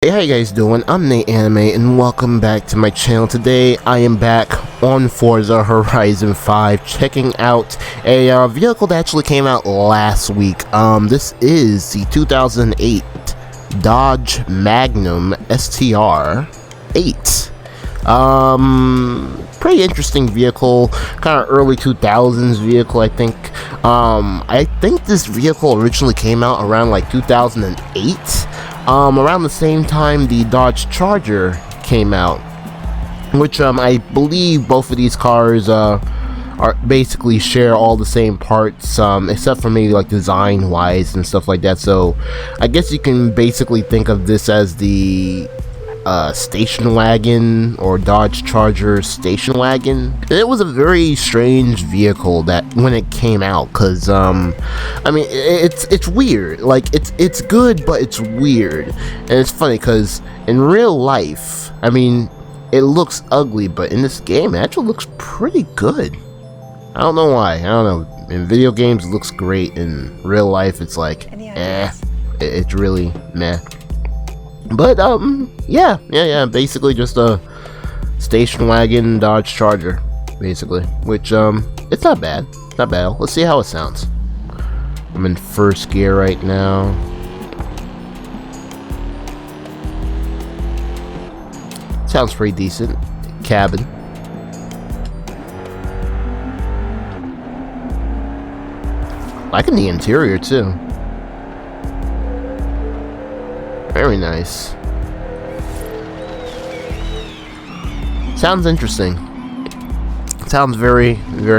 Hey, how you guys doing? I'm Nate Anime and welcome back to my channel. Today I am back on Forza Horizon 5 checking out a vehicle that actually came out last week. This is the 2008 Dodge Magnum SRT-8. Pretty interesting vehicle, kind of early 2000s vehicle, I think. I think this vehicle originally came out around like 2008. Around the same time the Dodge Charger came out, which I believe both of these cars are basically share all the same parts, except for maybe like design wise and stuff like that. So I guess you can basically think of this as the station wagon, or Dodge Charger station wagon. It was a very strange vehicle that when it came out, because I mean it's weird. Like it's good, but it's weird. And it's funny because in real life, I mean, it looks ugly, but in this game it actually looks pretty good. I don't know why. I don't know. In video games it looks great, in real life it's like it's really meh. But yeah, basically just a station wagon Dodge Charger, basically, which it's not bad, Let's see how it sounds. I'm in first gear right now. Sounds pretty decent. Cabin. Liking the interior too. Very nice. Sounds interesting. Sounds very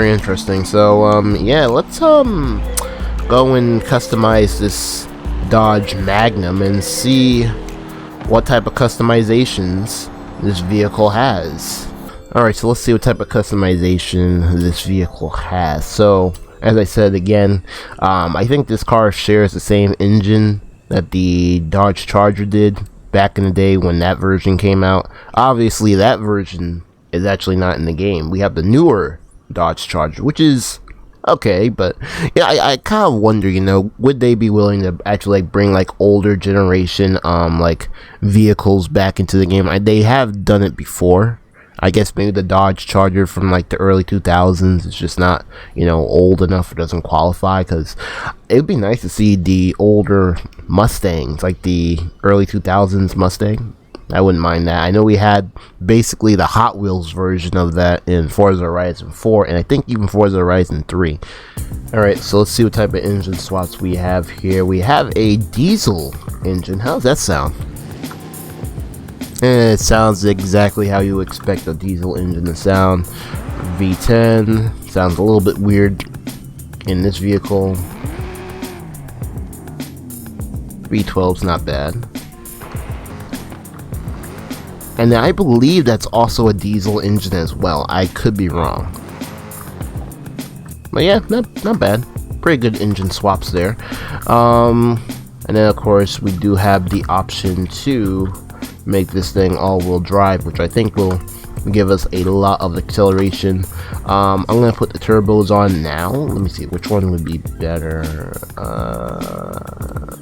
interesting. So yeah, let's go and customize this Dodge Magnum and see what type of customizations this vehicle has. Alright, so let's see what type of customization this vehicle has. So as I said again, I think this car shares the same engine that the Dodge Charger did back in the day when that version came out. Obviously that version is actually not in the game. We have the newer Dodge Charger, which is okay, but yeah, I kind of wonder, you know, would they be willing to actually like bring like older generation like vehicles back into the game? They have done it before. I guess maybe the Dodge Charger from like the early 2000s is just not, you know, old enough, it doesn't qualify, because it would be nice to see the older Mustangs, like the early 2000s Mustang. I wouldn't mind that. I know we had basically the Hot Wheels version of that in Forza Horizon 4, and I think even Forza Horizon 3. Alright, so let's see what type of engine swaps we have here. We have a diesel engine. How does that sound? And it sounds exactly how you expect a diesel engine to sound. V10 sounds a little bit weird in this vehicle. V12's not bad. And I believe that's also a diesel engine as well. I could be wrong. But yeah, not bad. Pretty good engine swaps there. And then of course we do have the option to make this thing all-wheel drive, which I think will give us a lot of acceleration. I'm gonna put the turbos on now. Let me see which one would be better.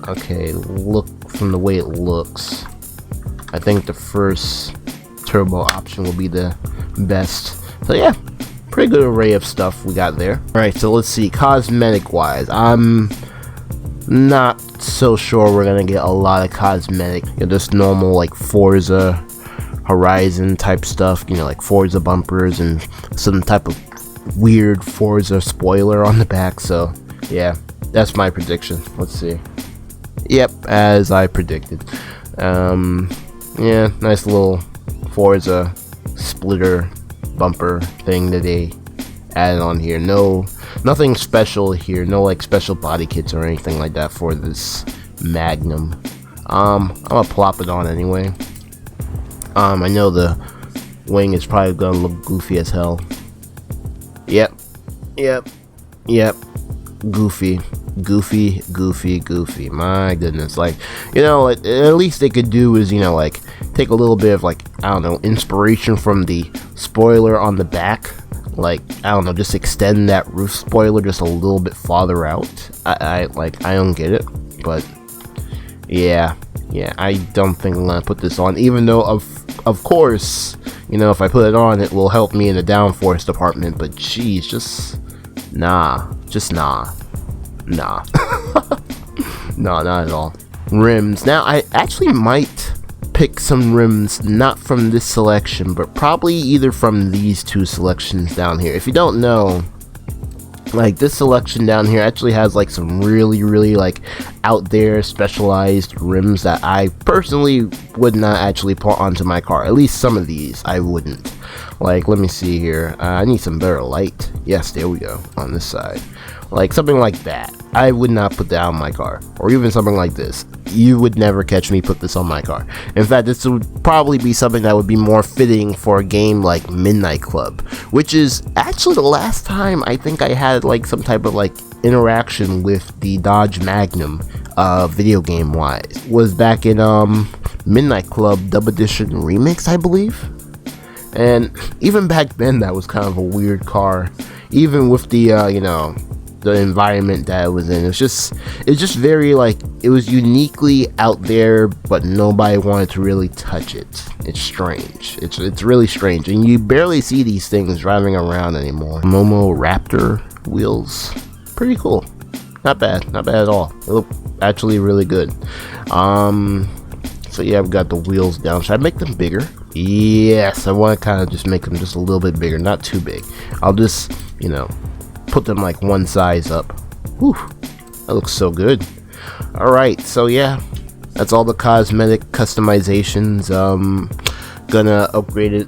Okay, look, from the way it looks, I think the first turbo option will be the best. So yeah, pretty good array of stuff we got there. Alright, so let's see, cosmetic wise, I'm not so sure we're gonna get a lot of cosmetic, you know, just normal like Forza Horizon type stuff, you know, like Forza bumpers and some type of weird Forza spoiler on the back. So yeah, that's my prediction. Let's see. Yep, as I predicted. Yeah, nice little Forza splitter bumper thing that they added on here. Nothing special here, no like special body kits or anything like that for this Magnum. I'm gonna plop it on anyway. I know the wing is probably gonna look goofy as hell. Yep. Goofy. My goodness, like, you know, at least they could do is, you know, like take a little bit of like, I don't know, inspiration from the spoiler on the back. Like, I don't know, just extend that roof spoiler just a little bit farther out. I don't get it, but yeah, Yeah, I don't think I'm gonna put this on, even though of course, you know, if I put it on, it will help me in the downforce department. But geez, just nah, nah, no, not at all. Rims. Now, I actually might pick some rims not from this selection, but probably either from these two selections down here. If you don't know, like, this selection down here actually has like some really like out there specialized rims that I personally would not actually put onto my car. At least some of these I wouldn't. Like, let me see here. I need some better light. Yes, there we go, on this side. Like something like that, I would not put that on my car. Or even something like this. You would never catch me put this on my car. In fact, this would probably be something that would be more fitting for a game like Midnight Club, which is actually the last time I think I had like some type of like interaction with the Dodge Magnum video game wise. Was back in Midnight Club Dub Edition Remix, I believe. And even back then, that was kind of a weird car, even with the you know, the environment that it was in. It's just very like, it was uniquely out there, but nobody wanted to really touch it. It's strange. It's really strange, and you barely see these things driving around anymore. Momo Raptor wheels, pretty cool. Not bad at all. They look actually really good. So yeah, I've got the wheels down. Should I make them bigger? Yes, I want to kind of just make them just a little bit bigger, not too big. I'll just, you know, put them like one size up. Whew, that looks so good. Alright, so yeah, that's all the cosmetic customizations. Gonna upgrade it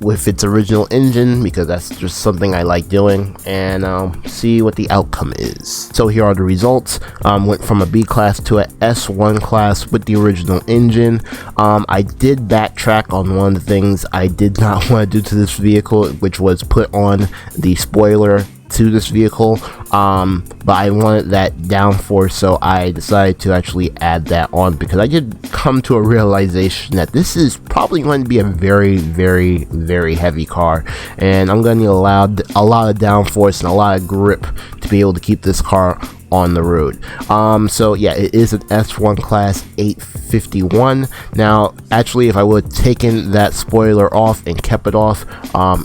with its original engine because that's just something I like doing, and see what the outcome is. So here are the results. Went from a B class to a S1 class with the original engine. I did backtrack on one of the things I did not want to do to this vehicle, which was put on the spoiler to this vehicle, but I wanted that downforce, so I decided to actually add that on because I did come to a realization that this is probably going to be a very heavy car, and I'm going to need a lot of downforce and a lot of grip to be able to keep this car on the road. So yeah, it is an S1 class 851. Now actually, if I would have taken that spoiler off and kept it off,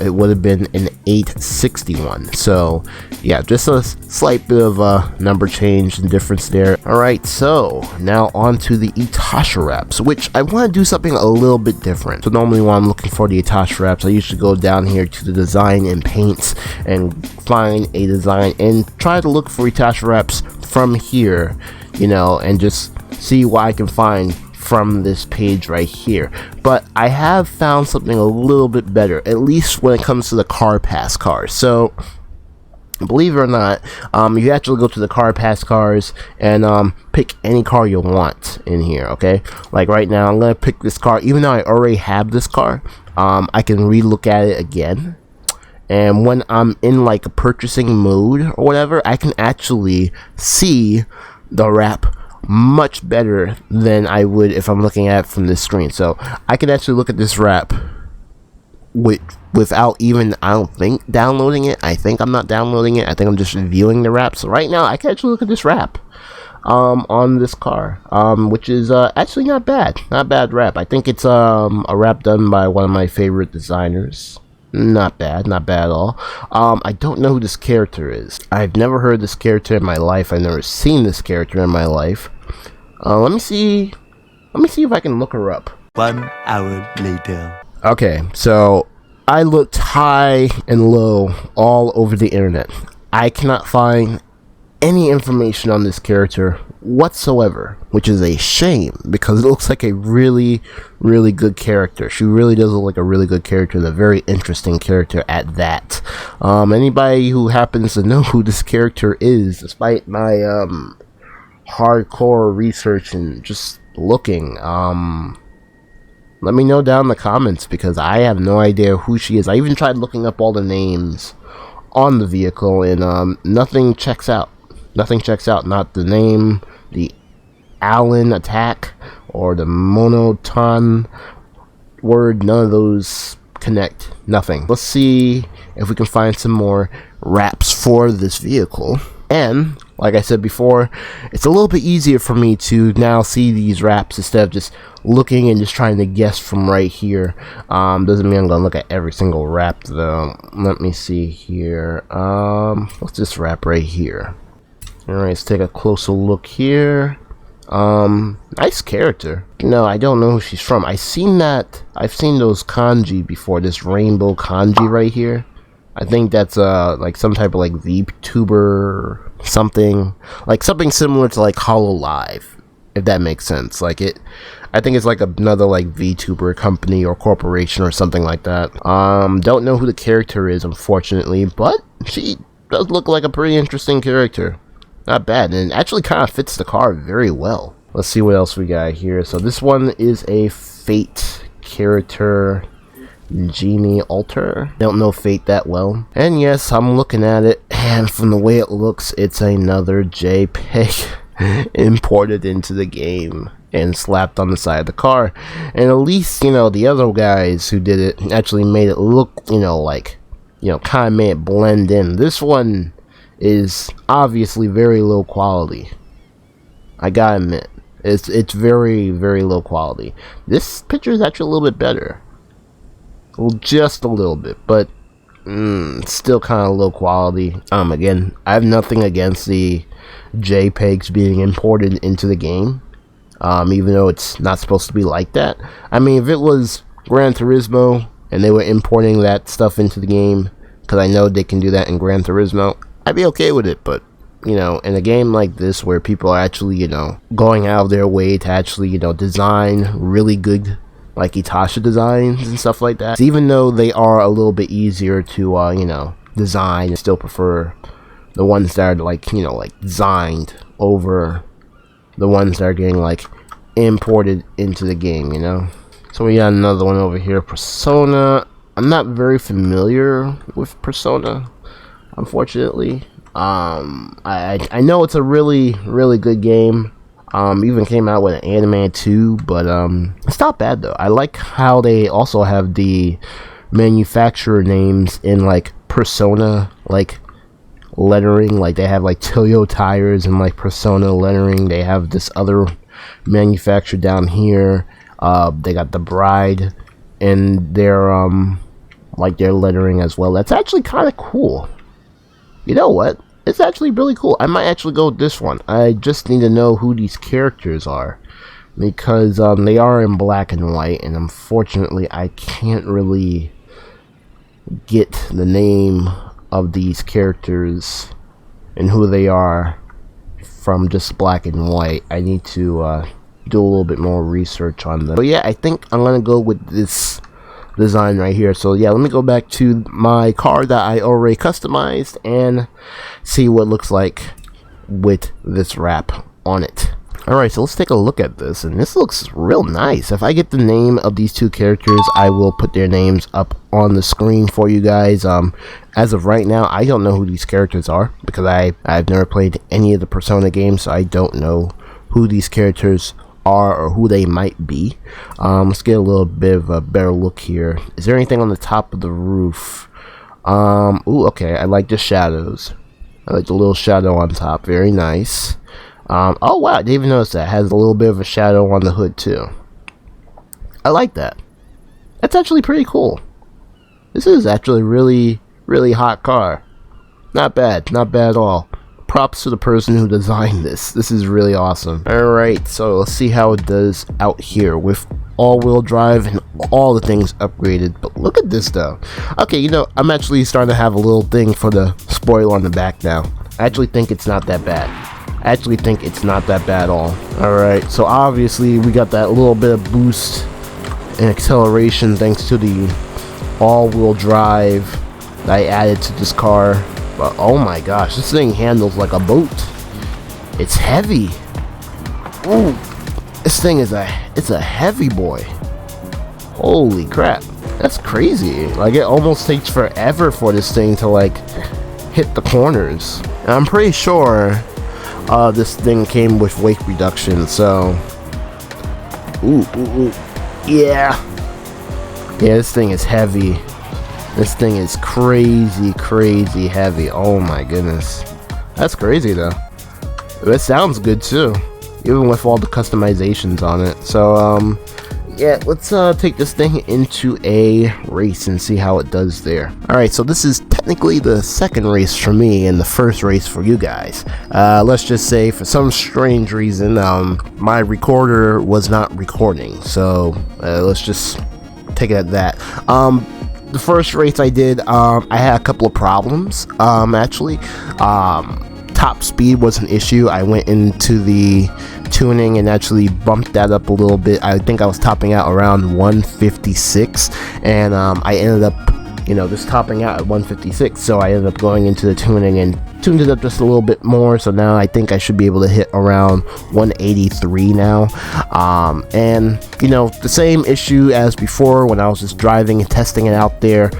it would have been an 861. So yeah, just a slight bit of a number change and difference there. Alright, so now on to the Itasha wraps, which I want to do something a little bit different. So normally when I'm looking for the Itasha wraps, I usually go down here to the design and paints and find a design and try to look for Itasha wraps from here, you know, and just see what I can find from this page right here. But I have found something a little bit better, at least when it comes to the car pass cars. So believe it or not, you actually go to the car pass cars and pick any car you want in here. Okay, like right now I'm gonna pick this car, even though I already have this car. I can re-look at it again, and when I'm in like a purchasing mode or whatever, I can actually see the wrap much better than I would if I'm looking at it from this screen. So I can actually look at this wrap without even, I don't think, downloading it. I think I'm not downloading it. I think I'm just viewing the wrap. So right now I can actually look at this wrap on this car, which is actually not bad wrap. I think it's a wrap done by one of my favorite designers. Not bad at all. I don't know who this character is. I've never heard this character in my life. I've never seen this character in my life. Let me see if I can look her up. 1 hour later. Okay, so I looked high and low all over the internet. I cannot find any information on this character whatsoever, which is a shame because it looks like a really good character. She really does look like a really good character, and a very interesting character at that. Anybody who happens to know who this character is, despite my hardcore research and just looking, let me know down in the comments because I have no idea who she is. I even tried looking up all the names on the vehicle, and nothing checks out. Not the name, the Allen attack, or the monoton word. None of those connect. Nothing. Let's see if we can find some more wraps for this vehicle. And like I said before, it's a little bit easier for me to now see these wraps instead of just looking and just trying to guess from right here. Doesn't mean I'm gonna look at every single wrap though. Let me see here. What's this wrap right here? Alright, let's take a closer look here. Nice character. No, I don't know who she's from. I've seen those kanji before, this rainbow kanji right here. I think that's like some type of like VTuber something, like something similar to like HoloLive, if that makes sense. Like I think it's like another like VTuber company or corporation or something like that. Don't know who the character is, unfortunately, but she does look like a pretty interesting character. Not bad, and it actually kind of fits the car very well. Let's see what else we got here. So this one is a Fate character, Genie Alter. Don't know Fate that well. And yes, I'm looking at it, and from the way it looks, it's another JPEG imported into the game and slapped on the side of the car. And at least, you know, the other guys who did it actually made it look, you know, like, you know, kind of made it blend in. This one is obviously very low quality. I gotta admit, it's very, very low quality. This picture is actually a little bit better. Well, just a little bit, but still kind of low quality. Again, I have nothing against the JPEGs being imported into the game, even though it's not supposed to be like that. I mean, if it was Gran Turismo and they were importing that stuff into the game, because I know they can do that in Gran Turismo, I'd be okay with it. But, you know, in a game like this where people are actually, you know, going out of their way to actually, you know, design really good, like Itasha designs and stuff like that, even though they are a little bit easier to, you know, design, I still prefer the ones that are, like, you know, like designed over the ones that are getting, like, imported into the game, you know. So we got another one over here, Persona. I'm not very familiar with Persona, unfortunately. I know it's a really, really good game. Even came out with an anime too, but it's not bad though. I like how they also have the manufacturer names in like Persona like lettering. Like they have like Toyo tires and like Persona lettering. They have this other manufacturer down here. They got the Bride and their like their lettering as well. That's actually kind of cool. You know what? It's actually really cool. I might actually go with this one. I just need to know who these characters are, because they are in black and white, and unfortunately I can't really get the name of these characters and who they are from just black and white. I need to do a little bit more research on them. But yeah, I think I'm gonna go with this design right here. So yeah, let me go back to my car that I already customized and see what it looks like with this wrap on it. Alright, so let's take a look at this, and this looks real nice. If I get the name of these two characters, I will put their names up on the screen for you guys. As of right now, I don't know who these characters are, because I've never played any of the Persona games, so I don't know who these characters are or who they might be. Let's get a little bit of a better look here. Is there anything on the top of the roof? Ooh, okay, I like the shadows. I like the little shadow on top. Very nice. Oh wow, I didn't even notice that. It has a little bit of a shadow on the hood too. I like that. That's actually pretty cool. This is actually really, really hot car. Not bad. Not bad at all. Props to the person who designed this. This is really awesome. Alright, so let's see how it does out here with all-wheel drive and all the things upgraded. But look at this though. Okay, you know, I'm actually starting to have a little thing for the spoiler on the back now. I actually think it's not that bad. I actually think it's not that bad at all. Alright, so obviously we got that little bit of boost and acceleration thanks to the all-wheel drive that I added to this car. But oh my gosh, this thing handles like a boat. It's heavy. Ooh, this thing is it's a heavy boy. Holy crap, that's crazy. Like, it almost takes forever for this thing to like hit the corners. And I'm pretty sure this thing came with weight reduction, so ooh, yeah, this thing is heavy. This thing is crazy heavy. Oh my goodness, that's crazy though. It sounds good too, even with all the customizations on it. So yeah, let's take this thing into a race and see how it does there. Alright, so this is technically the second race for me and the first race for you guys. Let's just say for some strange reason, my recorder was not recording, so let's just take it at that. The first race I did, I had a couple of problems, actually. Top speed was an issue. I went into the tuning and actually bumped that up a little bit. I think I was topping out around 156, and I ended up, just topping out at 156, so I ended up going into the tuning and tuned it up just a little bit more, so now I think I should be able to hit around 183 now. And the same issue as before when I was just driving and testing it out there,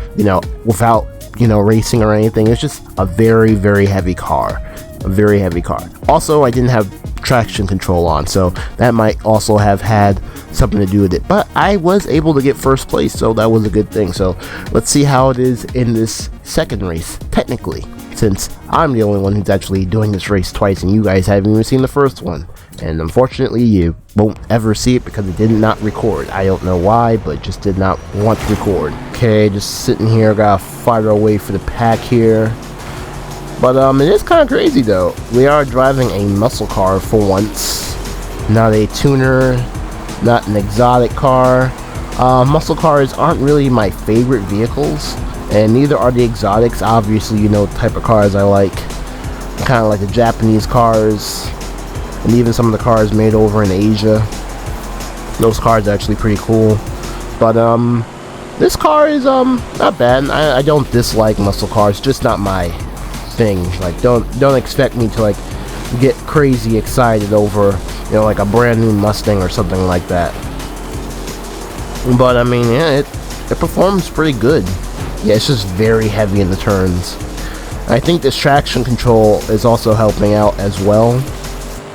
without racing or anything. It's just a very, very heavy car. A very heavy car. Also, I didn't have traction control on, so that might also have had something to do with it, but I was able to get first place, so that was a good thing. So let's see how it is in this second race, technically, since I'm the only one who's actually doing this race twice and you guys haven't even seen the first one, and unfortunately you won't ever see it because it did not record. I don't know why, but it just did not want to record. Okay, just sitting here, gotta fight our way for the pack here. But it is kind of crazy though. We are driving a muscle car for once, not a tuner, not an exotic car. Muscle cars aren't really my favorite vehicles, and neither are the exotics. Obviously, the type of cars I like, kind of like the Japanese cars, and even some of the cars made over in Asia. Those cars are actually pretty cool. But this car is not bad. I don't dislike muscle cars, just not my thing. Like, don't expect me to like get crazy excited over like a brand new Mustang or something like that. But I mean, yeah, it performs pretty good. Yeah, it's just very heavy in the turns. I think this traction control is also helping out as well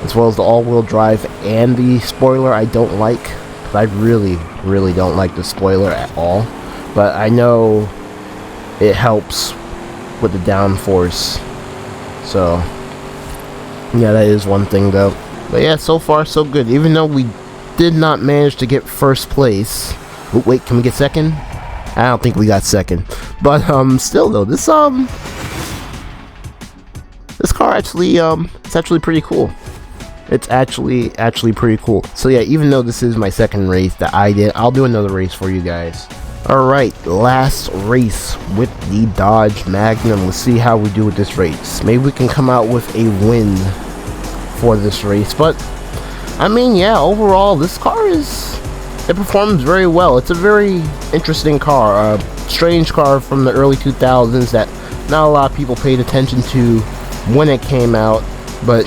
as the all-wheel drive and the spoiler. I don't like, because I really don't like the spoiler at all, but I know it helps with the downforce. So yeah, that is one thing though. But yeah, so far so good. Even though we did not manage to get first place. Oh, wait, can we get second? I don't think we got second. But still though, this car actually it's actually pretty cool. It's actually pretty cool. So yeah, even though this is my second race that I did, I'll do another race for you guys. Alright, last race with the Dodge Magnum. Let's see how we do with this race. Maybe we can come out with a win for this race. But I mean, yeah, overall this car it performs very well. It's a very interesting car, a strange car from the early 2000s that not a lot of people paid attention to when it came out, but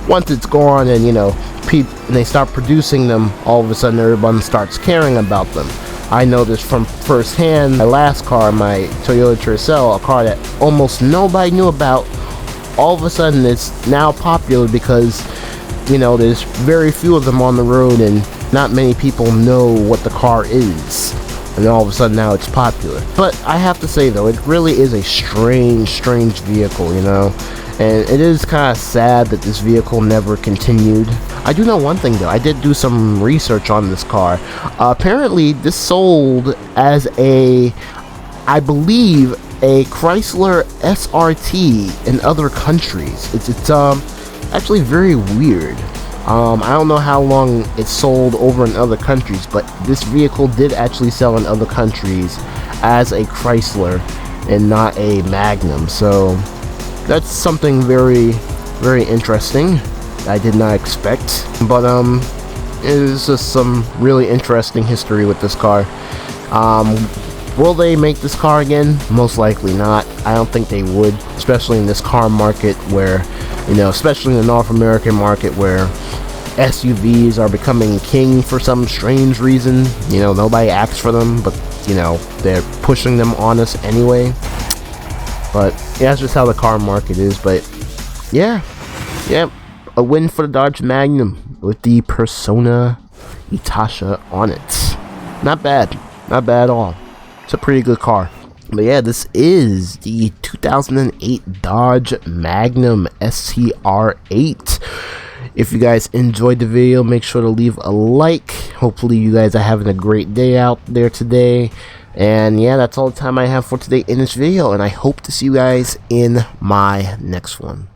once it's gone and and they start producing them, all of a sudden everyone starts caring about them. I know this from firsthand. My last car, my Toyota Tercel, a car that almost nobody knew about, all of a sudden it's now popular because there's very few of them on the road and not many people know what the car is, and all of a sudden now it's popular. But I have to say though, it really is a strange vehicle, and it is kind of sad that this vehicle never continued. I do know one thing though, I did do some research on this car. Apparently this sold as I believe a Chrysler SRT in other countries. It's actually very weird. I don't know how long it sold over in other countries, but this vehicle did actually sell in other countries as a Chrysler and not a Magnum. So that's something very interesting I did not expect. But it is just some really interesting history with this car. Will they make this car again? Most likely not. I don't think they would, especially in this car market where, especially in the North American market where SUVs are becoming king for some strange reason. Nobody asks for them, but they're pushing them on us anyway. But yeah, that's just how the car market is. But yeah, a win for the Dodge Magnum with the Persona Itasha on it. Not bad at all. It's a pretty good car. But yeah, this is the 2008 Dodge Magnum SRT-8. If you guys enjoyed the video, make sure to leave a like. Hopefully you guys are having a great day out there today. And yeah, that's all the time I have for today in this video, and I hope to see you guys in my next one.